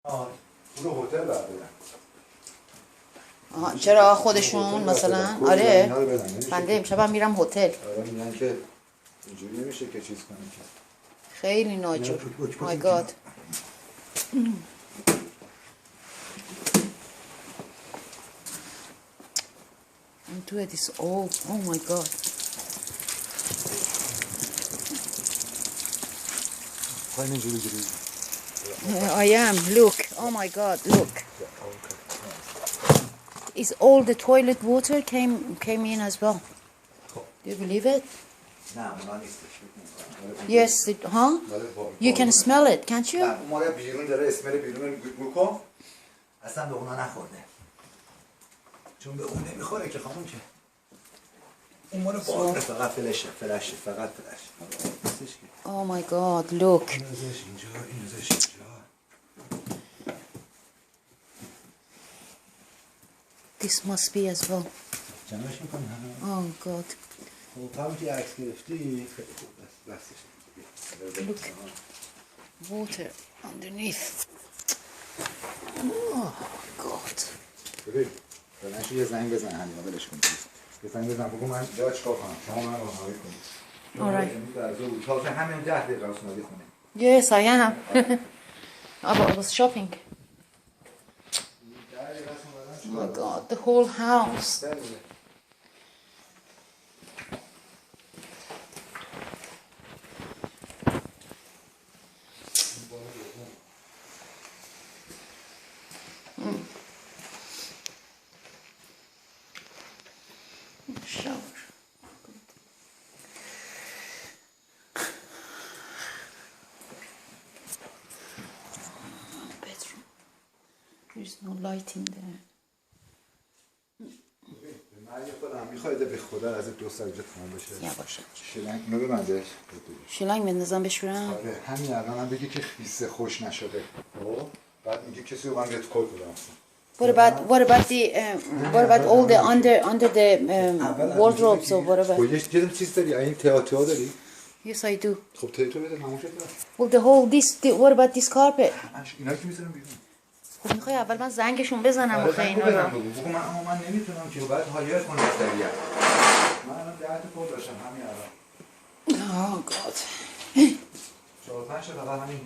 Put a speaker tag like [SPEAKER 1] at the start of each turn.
[SPEAKER 1] برو هتل بردارم.
[SPEAKER 2] آها چرا خودشون مثلا؟ آره بنده امشبم میرم هتل.
[SPEAKER 1] آره میگن که اینجوری نمیشه که چیز کنیم که
[SPEAKER 2] خیلی ناجور. مای گاد. Into it is old. Oh my god.
[SPEAKER 1] خواهیم اینجوری گیری.
[SPEAKER 2] I am. Look. Oh my god. Look. It's all the toilet water came in as well. Do you believe it?
[SPEAKER 1] نه اونا نیستش.
[SPEAKER 2] Yes. Huh? You can smell it, can't you?
[SPEAKER 1] نه مال بیرون داره اسمل بیرون رو کن. اصلا به اونا نخورده. چون به اون نمیخوره که خانم که. اون مال باز فقط فلشه فقط فلش.
[SPEAKER 2] Oh my god, look.
[SPEAKER 1] این ازش اینجا.
[SPEAKER 2] This must be as well.
[SPEAKER 1] جمعش میکنی
[SPEAKER 2] Oh god.
[SPEAKER 1] خب همون که عکس گرفتی خیلی خوب دستش.
[SPEAKER 2] Look. Water underneath. Oh god.
[SPEAKER 1] ببین بلنشو یه زنگ بزن همین ولش کن. یه زنگ بزن بگو من جا چیکار کنم شما من راهنمایی کنید.
[SPEAKER 2] Alright.
[SPEAKER 1] تازه همین 10 دقیقه است اومدی خونه.
[SPEAKER 2] Yes, I am. I was shopping. Oh my god, the whole house. Shower. Bedroom. There's no light in there.
[SPEAKER 1] من یه خودم میخواید به خدا از دو سال جا تمام بشه.
[SPEAKER 2] یواشه.
[SPEAKER 1] شلنگ اینو ببندش.
[SPEAKER 2] شلنگ بندازم بشورم؟
[SPEAKER 1] آره همین الان هم بگی که خیسه خوش نشده. خب بعد میگه کسی رو من بهت کد بدم.
[SPEAKER 2] What about all the under the wardrobes or whatever?
[SPEAKER 1] خب یه چیز داری این تئاتر داری؟
[SPEAKER 2] Yes, I do.
[SPEAKER 1] خب تئاتر بده تموم شد.
[SPEAKER 2] Well, what about this carpet?
[SPEAKER 1] اینا که میذارم بیرون.
[SPEAKER 2] خب میخوای اول من زنگشون بزنم آخه اینا رو.
[SPEAKER 1] بگو من نمیتونم که بعد هایر کنم استریت. من الان 10 تا کد داشتم همین الان.
[SPEAKER 2] Oh god.
[SPEAKER 1] 4 5 تا فقط همین